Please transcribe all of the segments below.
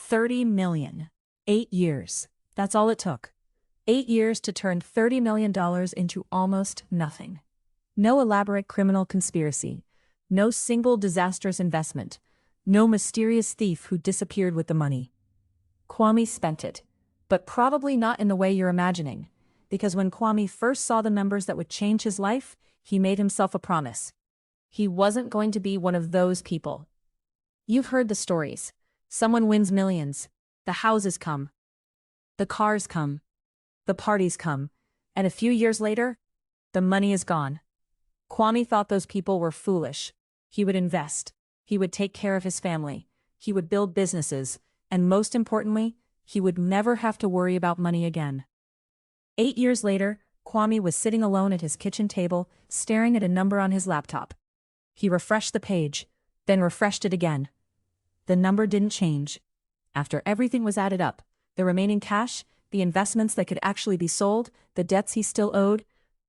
30 million. 8 years. That's all it took. 8 years to turn $30 million into almost nothing. No elaborate criminal conspiracy. No single disastrous investment. No mysterious thief who disappeared with the money. Kwame spent it. But probably not in the way you're imagining. Because when Kwame first saw the numbers that would change his life, he made himself a promise. He wasn't going to be one of those people. You've heard the stories. Someone wins millions. The houses come. The cars come. The parties come. And a few years later, the money is gone. Kwame thought those people were foolish. He would invest. He would take care of his family. He would build businesses. And most importantly, he would never have to worry about money again. 8 years later, Kwame was sitting alone at his kitchen table, staring at a number on his laptop. He refreshed the page, then refreshed it again. The number didn't change. After everything was added up, the remaining cash, the investments that could actually be sold, the debts he still owed,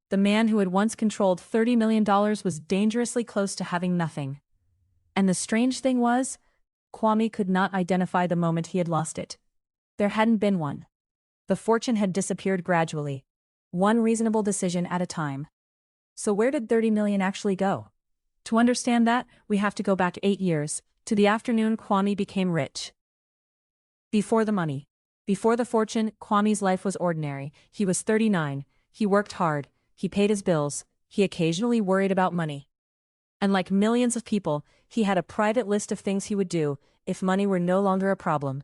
the man who had once controlled $30 million was dangerously close to having nothing. And the strange thing was, Kwame could not identify the moment he had lost it. There hadn't been one. The fortune had disappeared gradually, one reasonable decision at a time. So where did 30 million actually go? To understand that, we have to go back 8 years, to the afternoon Kwame became rich. Before the money, before the fortune, Kwame's life was ordinary. He was 39, he worked hard, he paid his bills, he occasionally worried about money. And like millions of people, he had a private list of things he would do if money were no longer a problem.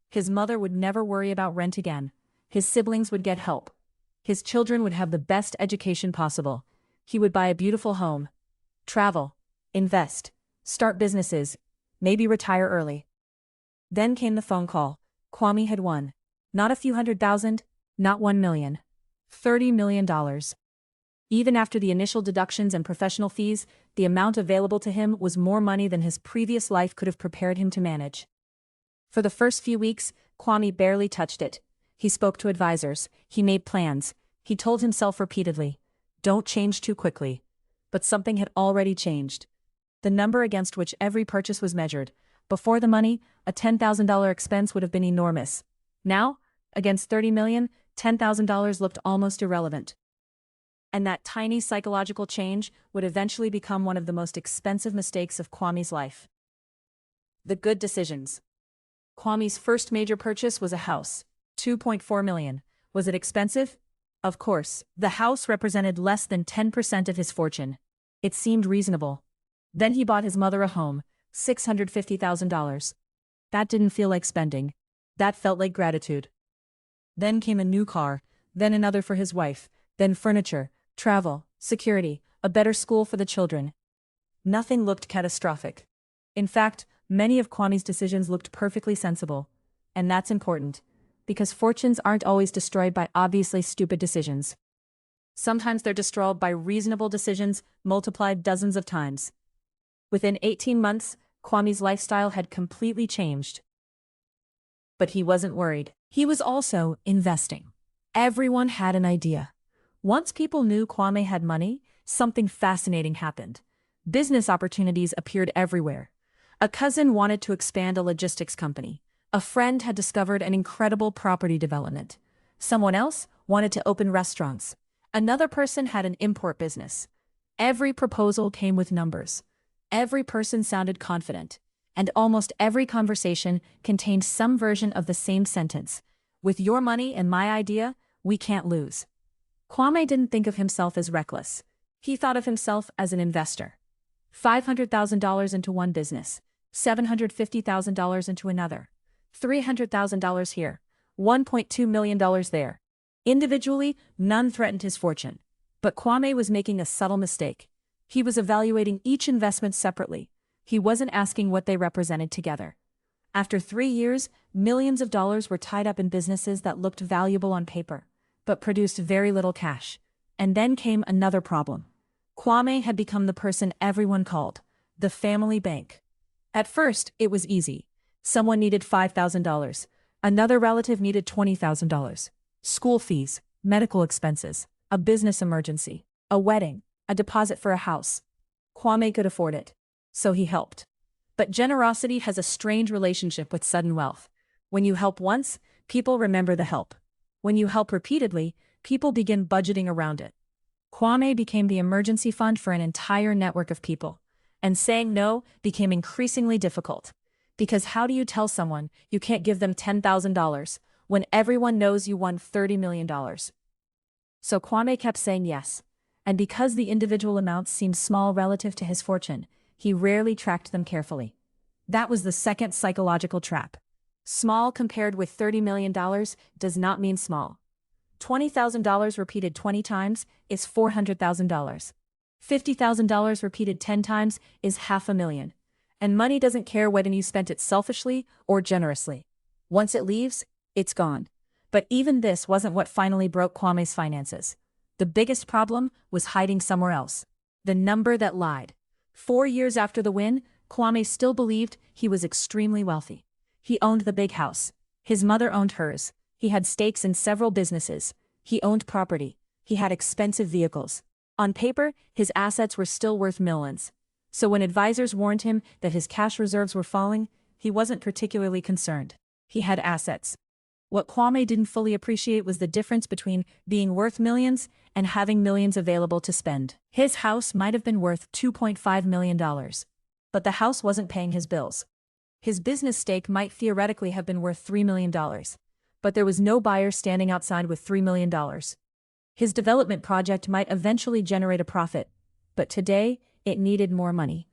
His mother would never worry about rent again. His siblings would get help. His children would have the best education possible. He would buy a beautiful home. Travel. Invest. Start businesses. Maybe retire early. Then came the phone call. Kwame had won. Not a few $100,000, not $1 million. $30 million. Even after the initial deductions and professional fees, the amount available to him was more money than his previous life could have prepared him to manage. For the first few weeks, Kwame barely touched it. He spoke to advisors, he made plans, he told himself repeatedly, "Don't change too quickly." But something had already changed. The number against which every purchase was measured. Before the money, a $10,000 expense would have been enormous. Now, against $30 million, $10,000 looked almost irrelevant. And that tiny psychological change would eventually become one of the most expensive mistakes of Kwame's life. The good decisions. Kwame's first major purchase was a house, $2.4 million. Was it expensive? Of course, the house represented less than 10% of his fortune. It seemed reasonable. Then he bought his mother a home, $650,000. That didn't feel like spending. That felt like gratitude. Then came a new car, then another for his wife, then furniture, travel, security, a better school for the children. Nothing looked catastrophic. In fact, many of Kwame's decisions looked perfectly sensible. And that's important, because fortunes aren't always destroyed by obviously stupid decisions. Sometimes they're destroyed by reasonable decisions multiplied dozens of times. Within 18 months, Kwame's lifestyle had completely changed. But he wasn't worried. He was also investing. Everyone had an idea. Once people knew Kwame had money, something fascinating happened. Business opportunities appeared everywhere. A cousin wanted to expand a logistics company. A friend had discovered an incredible property development. Someone else wanted to open restaurants. Another person had an import business. Every proposal came with numbers. Every person sounded confident. And almost every conversation contained some version of the same sentence. With your money and my idea, we can't lose. Kwame didn't think of himself as reckless. He thought of himself as an investor. $500,000 into one business, $750,000 into another, $300,000 here, $1.2 million there. Individually, none threatened his fortune. But Kwame was making a subtle mistake. He was evaluating each investment separately. He wasn't asking what they represented together. After 3 years, millions of dollars were tied up in businesses that looked valuable on paper, but produced very little cash. And then came another problem. Kwame had become the person everyone called, the family bank. At first, it was easy. Someone needed $5,000. Another relative needed $20,000. School fees, medical expenses, a business emergency, a wedding, a deposit for a house. Kwame could afford it. So he helped. But generosity has a strange relationship with sudden wealth. When you help once, people remember the help. When you help repeatedly, people begin budgeting around it. Kwame became the emergency fund for an entire network of people. And saying no became increasingly difficult. Because how do you tell someone you can't give them $10,000 when everyone knows you won $30 million? So Kwame kept saying yes. And because the individual amounts seemed small relative to his fortune, he rarely tracked them carefully. That was the second psychological trap. Small compared with $30 million does not mean small. $20,000 repeated 20 times is $400,000. $50,000 repeated 10 times is $500,000. And money doesn't care whether you spent it selfishly or generously. Once it leaves, it's gone. But even this wasn't what finally broke Kwame's finances. The biggest problem was hiding somewhere else. The number that lied. 4 years after the win, Kwame still believed he was extremely wealthy. He owned the big house. His mother owned hers. He had stakes in several businesses. He owned property. He had expensive vehicles. On paper, his assets were still worth millions. So when advisors warned him that his cash reserves were falling, he wasn't particularly concerned. He had assets. What Kwame didn't fully appreciate was the difference between being worth millions and having millions available to spend. His house might have been worth $2.5 million. But the house wasn't paying his bills. His business stake might theoretically have been worth $3 million. But there was no buyer standing outside with $3 million. His development project might eventually generate a profit, but today, it needed more money.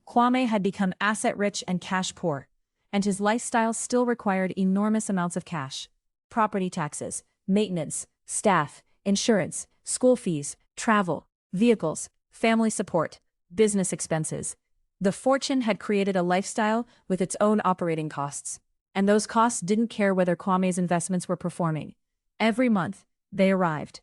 Kwame had become asset-rich and cash-poor, and his lifestyle still required enormous amounts of cash. Property taxes, maintenance, staff, insurance, school fees, travel, vehicles, family support, business expenses. The fortune had created a lifestyle with its own operating costs. And those costs didn't care whether Kwame's investments were performing. Every month, they arrived.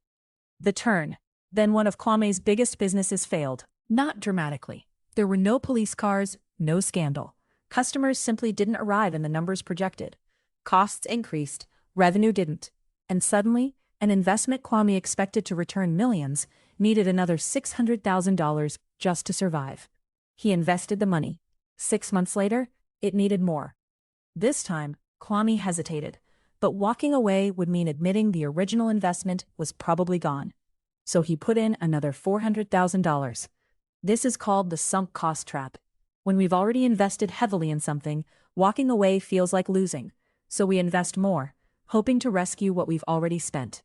The turn. Then one of Kwame's biggest businesses failed. Not dramatically. There were no police cars, no scandal. Customers simply didn't arrive in the numbers projected. Costs increased, revenue didn't. And suddenly, an investment Kwame expected to return millions needed another $600,000 just to survive. He invested the money. 6 months later, it needed more. This time, Kwame hesitated, but walking away would mean admitting the original investment was probably gone. So he put in another $400,000. This is called the sunk cost trap. When we've already invested heavily in something, walking away feels like losing, so we invest more, hoping to rescue what we've already spent.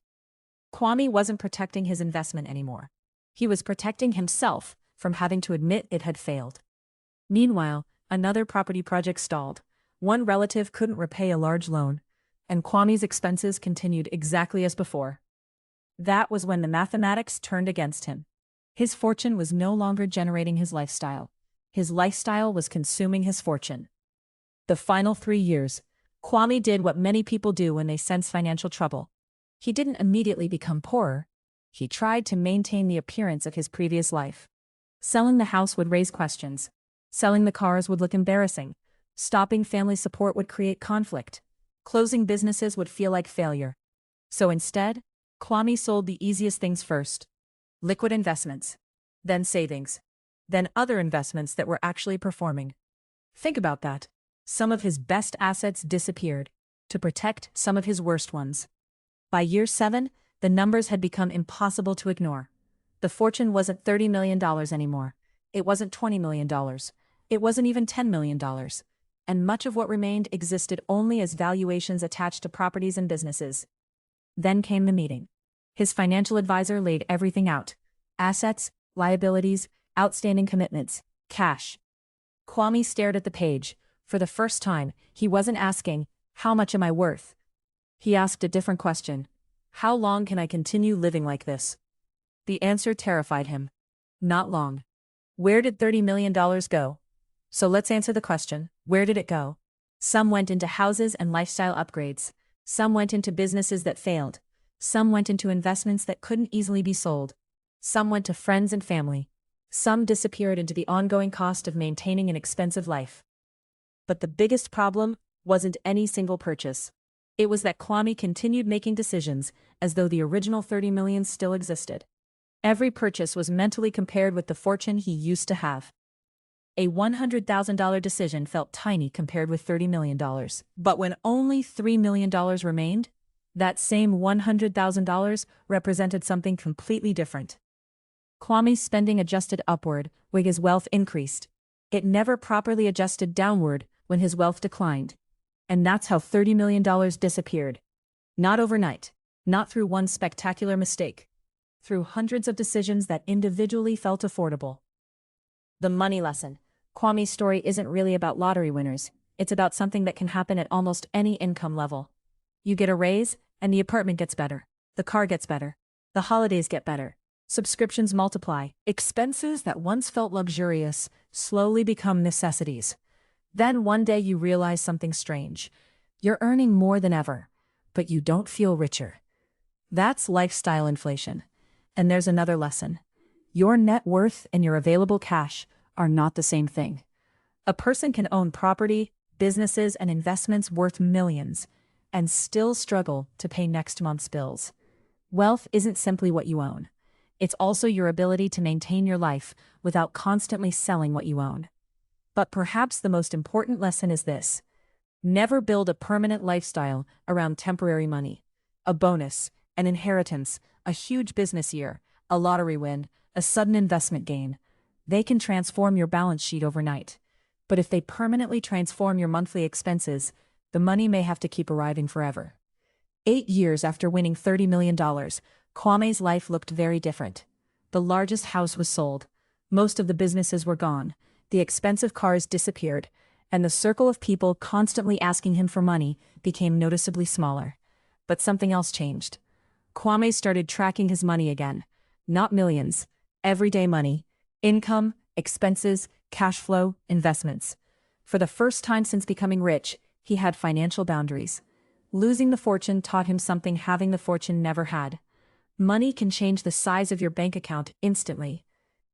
Kwame wasn't protecting his investment anymore. He was protecting himself from having to admit it had failed. Meanwhile, another property project stalled. One relative couldn't repay a large loan, and Kwame's expenses continued exactly as before. That was when the mathematics turned against him. His fortune was no longer generating his lifestyle. His lifestyle was consuming his fortune. The final 3 years, Kwame did what many people do when they sense financial trouble. He didn't immediately become poorer. He tried to maintain the appearance of his previous life. Selling the house would raise questions. Selling the cars would look embarrassing. Stopping family support would create conflict. Closing businesses would feel like failure. So instead, Kwame sold the easiest things first. Liquid investments. Then savings. Then other investments that were actually performing. Think about that. Some of his best assets disappeared to protect some of his worst ones. By year 7, the numbers had become impossible to ignore. The fortune wasn't $30 million anymore. It wasn't $20 million. It wasn't even $10 million. And much of what remained existed only as valuations attached to properties and businesses. Then came the meeting. His financial advisor laid everything out. Assets, liabilities, outstanding commitments, cash. Kwame stared at the page. For the first time, he wasn't asking, "How much am I worth?" He asked a different question. "How long can I continue living like this?" The answer terrified him. Not long. Where did $30 million go? So let's answer the question, where did it go? Some went into houses and lifestyle upgrades. Some went into businesses that failed. Some went into investments that couldn't easily be sold. Some went to friends and family. Some disappeared into the ongoing cost of maintaining an expensive life. But the biggest problem wasn't any single purchase. It was that Kwame continued making decisions as though the original $30 million still existed. Every purchase was mentally compared with the fortune he used to have. A $100,000 decision felt tiny compared with $30 million. But when only $3 million remained, that same $100,000 represented something completely different. Kwame's spending adjusted upward when his wealth increased. It never properly adjusted downward when his wealth declined. And that's how $30 million disappeared. Not overnight, not through one spectacular mistake, through hundreds of decisions that individually felt affordable. The money lesson. Kwame's story isn't really about lottery winners. It's about something that can happen at almost any income level. You get a raise, and the apartment gets better. The car gets better. The holidays get better. Subscriptions multiply. Expenses that once felt luxurious slowly become necessities. Then one day you realize something strange. You're earning more than ever, but you don't feel richer. That's lifestyle inflation. And there's another lesson. Your net worth and your available cash are not the same thing. A person can own property, businesses, and investments worth millions and still struggle to pay next month's bills. Wealth isn't simply what you own. It's also your ability to maintain your life without constantly selling what you own. But perhaps the most important lesson is this. Never build a permanent lifestyle around temporary money. A bonus, an inheritance, a huge business year, a lottery win, a sudden investment gain. They can transform your balance sheet overnight. But if they permanently transform your monthly expenses, the money may have to keep arriving forever. 8 years after winning $30 million, Kwame's life looked very different. The largest house was sold. Most of the businesses were gone. The expensive cars disappeared, and the circle of people constantly asking him for money became noticeably smaller. But something else changed. Kwame started tracking his money again. Not millions. Everyday money. Income, expenses, cash flow, investments. For the first time since becoming rich, he had financial boundaries. Losing the fortune taught him something having the fortune never had. Money can change the size of your bank account instantly.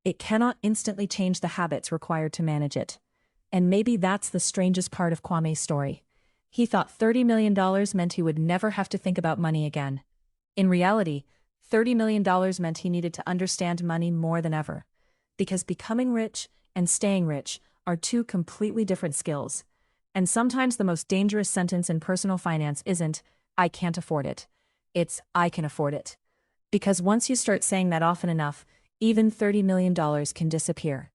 It cannot instantly change the habits required to manage it. And maybe that's the strangest part of Kwame's story. He thought $30 million meant he would never have to think about money again. In reality, $30 million meant he needed to understand money more than ever. Because becoming rich and staying rich are two completely different skills. And sometimes the most dangerous sentence in personal finance isn't, "I can't afford it." It's, "I can afford it." Because once you start saying that often enough, even $30 million can disappear.